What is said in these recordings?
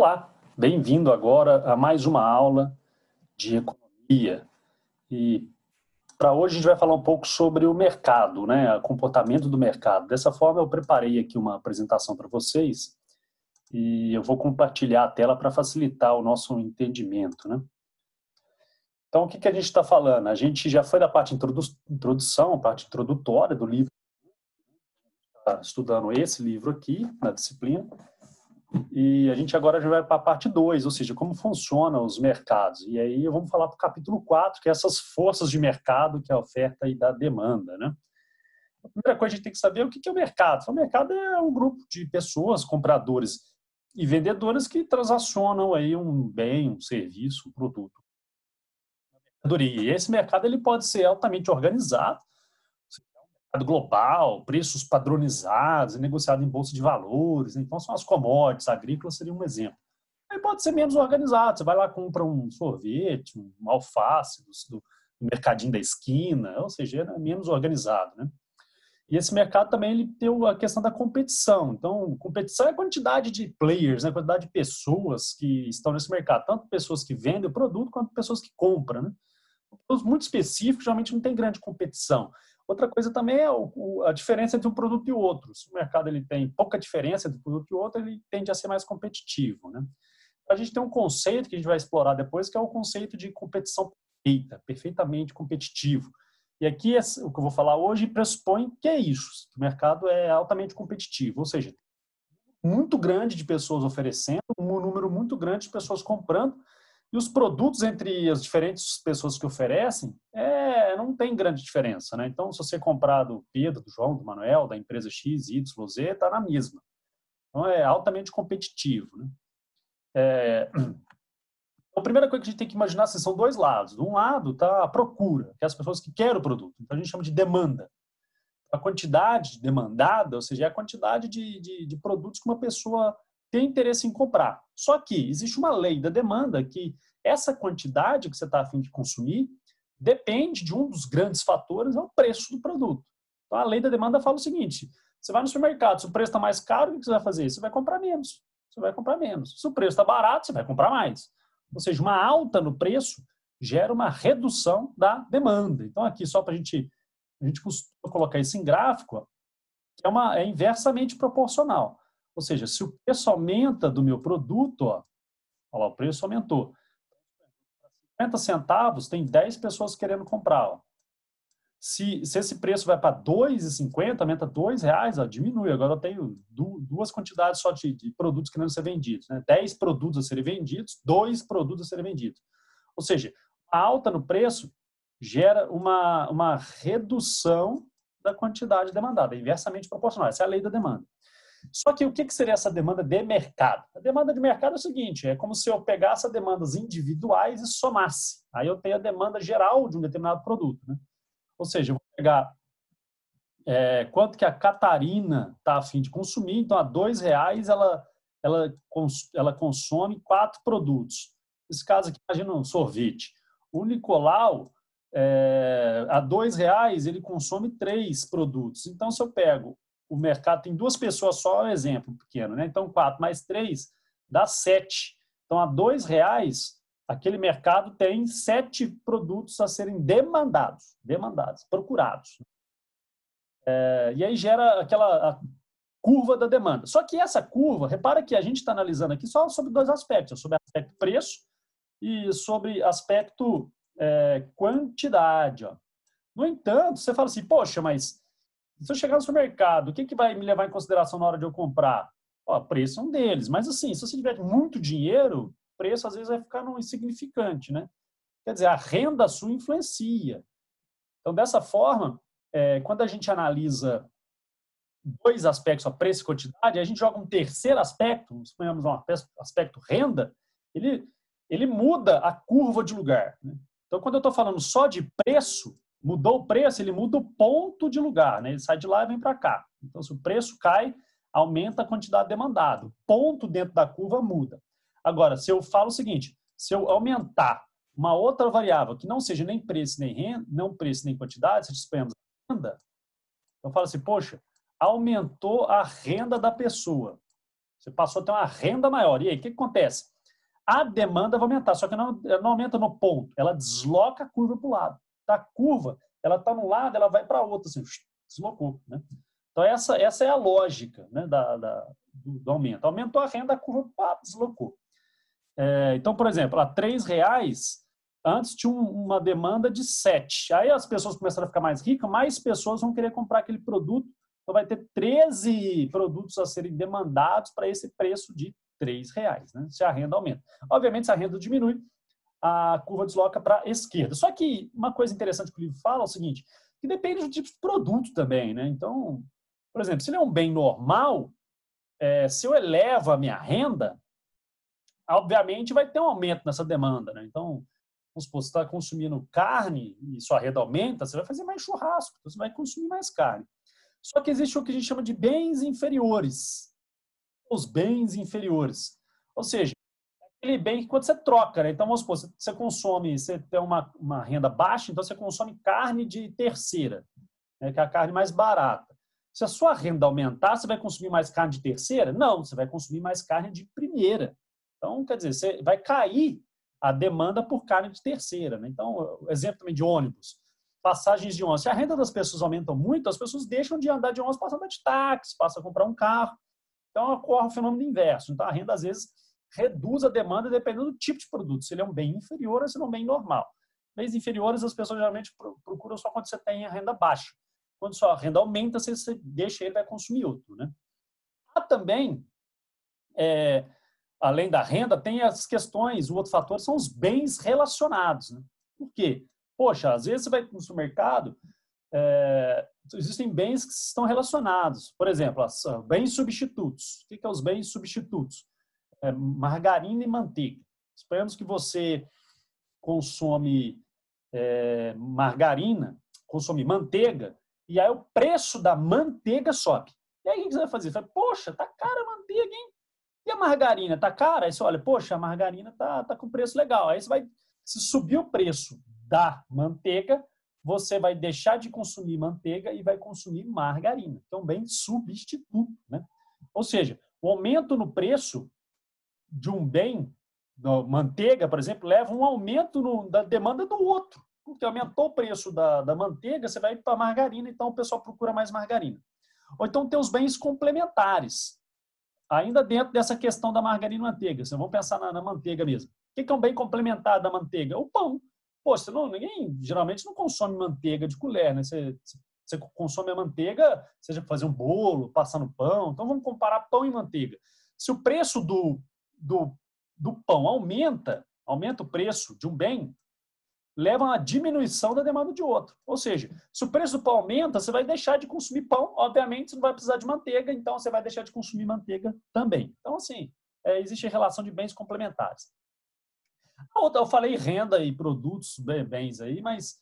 Olá, bem-vindo agora a mais uma aula de economia. E para hoje a gente vai falar um pouco sobre o mercado, né? O comportamento do mercado. Dessa forma, eu preparei aqui uma apresentação para vocês e eu vou compartilhar a tela para facilitar o nosso entendimento, né? Então, o que a gente está falando? A gente já foi da parte introdução, a parte introdutória do livro, tá estudando esse livro aqui na disciplina. E a gente agora já vai para a parte 2, ou seja, como funcionam os mercados. E aí vamos falar para o capítulo 4, que é essas forças de mercado, que é a oferta e da demanda, né? A primeira coisa que a gente tem que saber é o que é o mercado. O mercado é um grupo de pessoas, compradores e vendedores que transacionam aí um bem, um serviço, um produto. E esse mercado ele pode ser altamente organizado, global, preços padronizados, negociado em bolsa de valores. Então, são as commodities agrícolas, seria um exemplo. Aí pode ser menos organizado. Você vai lá, compra um sorvete, um alface do mercadinho da esquina, ou seja, é menos organizado, né? E esse mercado também ele tem a questão da competição. Então, competição é a quantidade de players, né? A quantidade de pessoas que estão nesse mercado. Tanto pessoas que vendem o produto, quanto pessoas que compram, né? Produtos muito específicos, geralmente não tem grande competição. Outra coisa também é a diferença entre um produto e o outro. Se o mercado ele tem pouca diferença entre um produto e o outro, ele tende a ser mais competitivo, né? A gente tem um conceito que a gente vai explorar depois, que é o conceito de competição perfeita, perfeitamente competitivo. E aqui, o que eu vou falar hoje pressupõe que é isso, que o mercado é altamente competitivo, ou seja, muito grande de pessoas oferecendo, um número muito grande de pessoas comprando, e os produtos entre as diferentes pessoas que oferecem não tem grande diferença, né? Então, se você comprar do Pedro, do João, do Manuel, da empresa X, Y, Z, está na mesma. Então, é altamente competitivo, né? A primeira coisa que a gente tem que imaginar são dois lados. De um lado está a procura, que é as pessoas que querem o produto. Então, a gente chama de demanda. A quantidade demandada, ou seja, é a quantidade de produtos que uma pessoa tem interesse em comprar. Só que existe uma lei da demanda que essa quantidade que você está a fim de consumir depende de um dos grandes fatores, é o preço do produto. Então, a lei da demanda fala o seguinte: você vai no supermercado, se o preço está mais caro, o que você vai fazer? Você vai comprar menos. Você vai comprar menos. Se o preço está barato, você vai comprar mais. Ou seja, uma alta no preço gera uma redução da demanda. Então, aqui, só para a gente costuma colocar isso em gráfico, que é inversamente proporcional. Ou seja, se o preço aumenta do meu produto, olha lá, o preço aumentou. 50 centavos, tem 10 pessoas querendo comprar. Ó. Se esse preço vai para R$ 2,50, aumenta R$ 2, ó, diminui. Agora eu tenho duas quantidades só de produtos querendo ser vendidos. Né? 10 produtos a serem vendidos, 2 produtos a serem vendidos. Ou seja, a alta no preço gera uma redução da quantidade demandada, inversamente proporcional. Essa é a lei da demanda. Só que o que seria essa demanda de mercado? A demanda de mercado é o seguinte, é como se eu pegasse as demandas individuais e somasse. Aí eu tenho a demanda geral de um determinado produto. Né? Ou seja, eu vou pegar quanto que a Catarina está a fim de consumir, então a R$ 2,00 ela consome 4 produtos. Nesse caso aqui, imagina um sorvete. O Nicolau, a R$ 2,00 ele consome 3 produtos. Então, se eu pego o mercado, tem 2 pessoas só, é um exemplo pequeno, né? Então, 4 mais 3 dá 7. Então, a R$ 2,00, aquele mercado tem 7 produtos a serem demandados, procurados. E aí gera aquela curva da demanda. Só que essa curva, repara que a gente está analisando aqui só sobre 2 aspectos, sobre aspecto preço e sobre aspecto quantidade. Ó. No entanto, você fala assim, poxa, mas se eu chegar no supermercado, o que vai me levar em consideração na hora de eu comprar? Ó, preço é um deles. Mas assim, se você tiver muito dinheiro, preço às vezes vai ficar insignificante, né? Quer dizer, a renda sua influencia. Então, dessa forma, quando a gente analisa 2 aspectos, a preço e quantidade, a gente joga um terceiro aspecto, suponhamos um aspecto renda, ele muda a curva de lugar. Né? Então, quando eu estou falando só de preço, mudou o preço, ele muda o ponto de lugar, né? Ele sai de lá e vem para cá. Então, se o preço cai, aumenta a quantidade demandada. O ponto dentro da curva muda. Agora, se eu falo o seguinte, se eu aumentar uma outra variável que não seja nem preço nem renda, não preço nem quantidade, se dispõemos a renda, eu falo assim, poxa, aumentou a renda da pessoa. Você passou a ter uma renda maior. E aí, o que acontece? A demanda vai aumentar, só que não aumenta no ponto. Ela desloca a curva para o lado. A curva, ela está num lado, ela vai para outro, assim, deslocou. Né? Então, essa é a lógica, né, do aumento. Aumentou a renda, a curva deslocou. Então, por exemplo, a R$3, antes tinha uma demanda de 7. Aí as pessoas começaram a ficar mais ricas, mais pessoas vão querer comprar aquele produto. Então, vai ter 13 produtos a serem demandados para esse preço de R$3, né? Se a renda aumenta. Obviamente, se a renda diminui, a curva desloca para a esquerda. Só que uma coisa interessante que o livro fala é o seguinte, que depende do tipo de produto também, né? Então, por exemplo, se ele é um bem normal, se eu elevo a minha renda, obviamente vai ter um aumento nessa demanda, né? Então, vamos supor, você está consumindo carne e sua renda aumenta, você vai fazer mais churrasco, então você vai consumir mais carne. Só que existe o que a gente chama de bens inferiores. Os bens inferiores. Ou seja, aquele bem que quando você troca, né? Então, vamos supor, você consome, você tem uma renda baixa, então você consome carne de terceira, né? Que é a carne mais barata. Se a sua renda aumentar, você vai consumir mais carne de terceira? Não, você vai consumir mais carne de primeira. Então, quer dizer, você vai cair a demanda por carne de terceira, né? Então, exemplo também de ônibus. Passagens de ônibus. Se a renda das pessoas aumenta muito, as pessoas deixam de andar de ônibus, passam a andar de táxi, passam a comprar um carro. Então, ocorre o fenômeno inverso. Então, a renda, às vezes, reduz a demanda dependendo do tipo de produto. Se ele é um bem inferior ou se ele é um bem normal. Bens inferiores, as pessoas geralmente procuram só quando você tem a renda baixa. Quando sua renda aumenta, você deixa ele, vai consumir outro, né? Há também, além da renda, tem as questões, o outro fator são os bens relacionados. Né? Por quê? Poxa, às vezes você vai no supermercado, existem bens que estão relacionados. Por exemplo, bens substitutos. O que são os bens substitutos? Margarina e manteiga. Esperamos que você consome margarina, consome manteiga, e aí o preço da manteiga sobe. E aí o que você vai fazer? Você fala, poxa, tá cara a manteiga, hein? E a margarina tá cara? Aí você olha, poxa, a margarina tá com preço legal. Aí você vai, se subir o preço da manteiga, você vai deixar de consumir manteiga e vai consumir margarina, que é um bem substituto, né? Ou seja, o aumento no preço de um bem, manteiga, por exemplo, leva um aumento da demanda do outro. Porque aumentou o preço da manteiga, você vai para a margarina, então o pessoal procura mais margarina. Ou então tem os bens complementares. Ainda dentro dessa questão da margarina e manteiga, vocês vão pensar na manteiga mesmo. O que é um bem complementar da manteiga? O pão. Pô, ninguém geralmente não consome manteiga de colher, né? Você consome a manteiga, seja para fazer um bolo, passar no pão. Então vamos comparar pão e manteiga. Se o preço do pão aumenta o preço de um bem, leva a uma diminuição da demanda de outro. Ou seja, se o preço do pão aumenta, você vai deixar de consumir pão, obviamente você não vai precisar de manteiga, então você vai deixar de consumir manteiga também. Então, assim, existe relação de bens complementares. Eu falei renda e produtos, bens aí, mas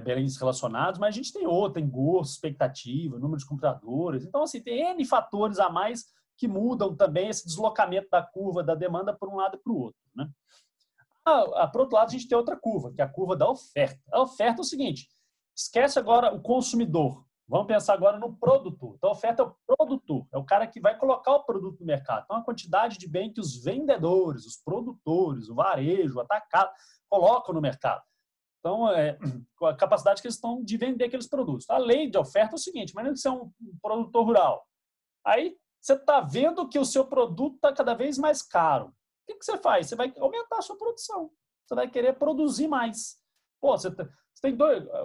bens relacionados, mas a gente tem outra, tem gosto, expectativa, número de compradores. Então, assim, tem N fatores a mais que mudam também esse deslocamento da curva da demanda por um lado e para o outro, né? Por outro lado, a gente tem outra curva, que é a curva da oferta. A oferta é o seguinte, esquece agora o consumidor, vamos pensar agora no produtor. Então, a oferta é o produtor, é o cara que vai colocar o produto no mercado. Então, a quantidade de bem que os vendedores, os produtores, o varejo, o atacado, colocam no mercado. Então, a capacidade que eles estão de vender aqueles produtos. A lei de oferta é o seguinte, imagina que você é um produtor rural. Aí, você está vendo que o seu produto está cada vez mais caro. O que você faz? Você vai aumentar a sua produção. Você vai querer produzir mais. Pô, você tem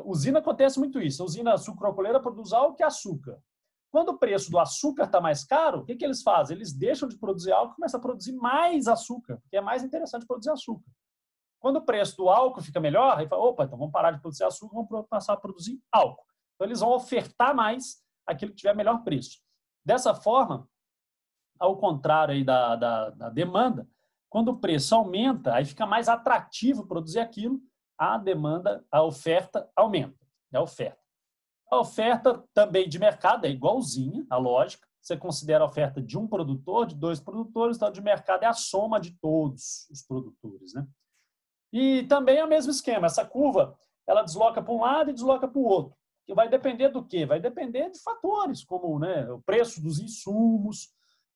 usina acontece muito isso. A usina sucroalcooleira produz álcool e açúcar. Quando o preço do açúcar está mais caro, o que eles fazem? Eles deixam de produzir álcool e começam a produzir mais açúcar, porque é mais interessante produzir açúcar. Quando o preço do álcool fica melhor, aí fala, opa, então vamos parar de produzir açúcar, vamos passar a produzir álcool. Então eles vão ofertar mais aquilo que tiver melhor preço. Dessa forma, ao contrário aí da demanda, quando o preço aumenta, aí fica mais atrativo produzir aquilo, a demanda, a oferta aumenta. É a oferta. A oferta também de mercado é igualzinha, a lógica. Você considera a oferta de um produtor, de dois produtores, então de mercado é a soma de todos os produtores, né? E também é o mesmo esquema. Essa curva, ela desloca para um lado e desloca para o outro. Que vai depender do quê? Vai depender de fatores, como, né, o preço dos insumos,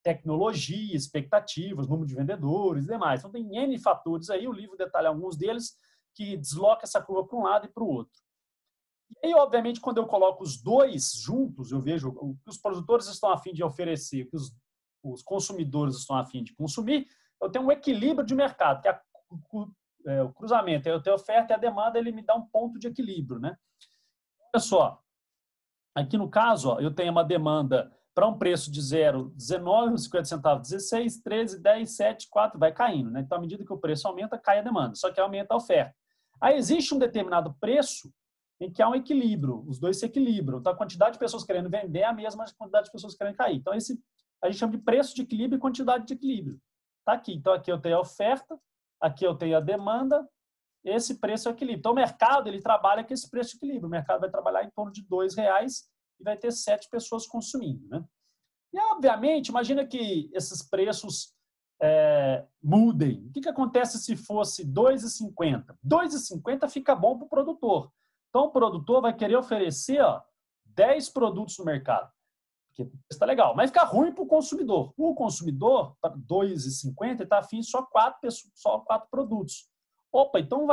tecnologia, expectativas, número de vendedores e demais. Então, tem N fatores aí, o livro detalha alguns deles, que desloca essa curva para um lado e para o outro. E aí, obviamente, quando eu coloco os dois juntos, eu vejo o que os produtores estão a fim de oferecer, o que os consumidores estão a fim de consumir, eu tenho um equilíbrio de mercado, que é o cruzamento, eu tenho a oferta e a demanda, ele me dá um ponto de equilíbrio, né? Olha só, aqui no caso, ó, eu tenho uma demanda para um preço de 0, 19,50 centavos, 16, 13, 10, 7, 4, vai caindo, né? Então, à medida que o preço aumenta, cai a demanda, só que aumenta a oferta. Aí existe um determinado preço em que há um equilíbrio, os dois se equilibram. Então, a quantidade de pessoas querendo vender é a mesma quantidade de pessoas querendo cair. Então, esse a gente chama de preço de equilíbrio e quantidade de equilíbrio. Tá aqui. Então, aqui eu tenho a oferta, aqui eu tenho a demanda, esse preço é o equilíbrio. Então, o mercado ele trabalha com esse preço de equilíbrio. O mercado vai trabalhar em torno de R$ 2 e vai ter 7 pessoas consumindo, né? E, obviamente, imagina que esses preços mudem. O que acontece se fosse R$ 2,50? R$ 2,50 fica bom para o produtor. Então, o produtor vai querer oferecer 10 produtos no mercado, porque está legal, mas fica ruim para o consumidor. O consumidor, para R$ 2,50, está afim só 4 produtos. Opa, então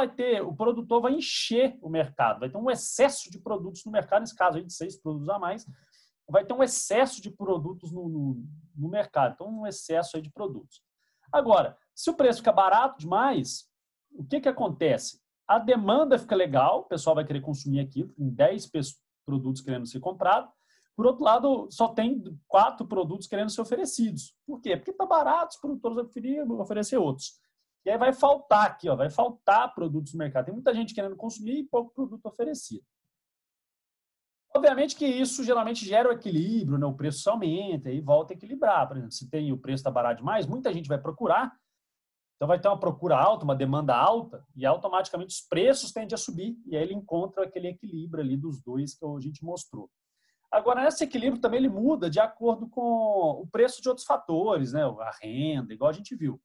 o produtor vai encher o mercado, vai ter um excesso de produtos no mercado, nesse caso aí de 6 produtos a mais, vai ter um excesso de produtos no mercado, então um excesso aí de produtos. Agora, se o preço fica barato demais, o que acontece? A demanda fica legal, o pessoal vai querer consumir aquilo, tem 10 produtos querendo ser comprados. Por outro lado, só tem 4 produtos querendo ser oferecidos. Por quê? Porque está barato, os produtores vão oferecer outros. E aí vai faltar aqui, vai faltar produtos no mercado. Tem muita gente querendo consumir e pouco produto oferecido. Obviamente que isso geralmente gera o equilíbrio, né? O preço aumenta e volta a equilibrar. Por exemplo, se o preço está barato demais, muita gente vai procurar. Então, vai ter uma procura alta, uma demanda alta, e automaticamente os preços tendem a subir, e aí ele encontra aquele equilíbrio ali dos dois que a gente mostrou. Agora, esse equilíbrio também ele muda de acordo com o preço de outros fatores, né? A renda, igual a gente viu.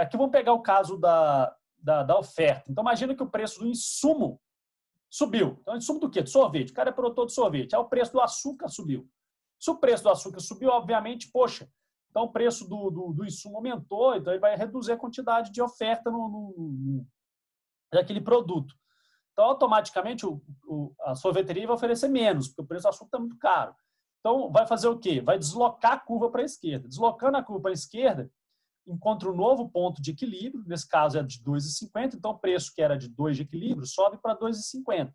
Aqui vamos pegar o caso da oferta. Então, imagina que o preço do insumo subiu. Então, insumo do quê? De sorvete. O cara é produtor de sorvete. Aí o preço do açúcar subiu. Se o preço do açúcar subiu, obviamente, poxa, então o preço do insumo aumentou, então ele vai reduzir a quantidade de oferta daquele produto. Então, automaticamente, a sorveteria vai oferecer menos, porque o preço do açúcar está muito caro. Então, vai fazer o quê? Vai deslocar a curva para a esquerda. Deslocando a curva para a esquerda, encontra um novo ponto de equilíbrio, nesse caso é de 2,50, então o preço que era de 2 de equilíbrio sobe para 2,50.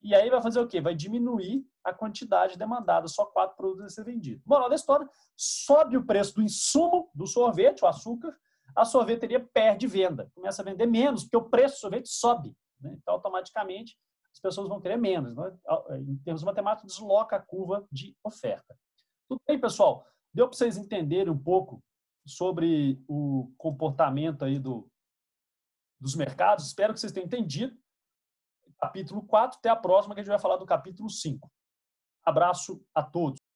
E aí vai fazer o quê? Vai diminuir a quantidade demandada, só 4 produtos a ser vendidos. Moral da história, sobe o preço do insumo do sorvete, o açúcar, a sorveteria perde venda, começa a vender menos, porque o preço do sorvete sobe, né? Então, automaticamente, as pessoas vão querer menos. Né? Em termos matemáticos, desloca a curva de oferta. Tudo bem, pessoal? Deu para vocês entenderem um pouco sobre o comportamento aí dos mercados? Espero que vocês tenham entendido. Capítulo 4, até a próxima, que a gente vai falar do capítulo 5. Abraço a todos.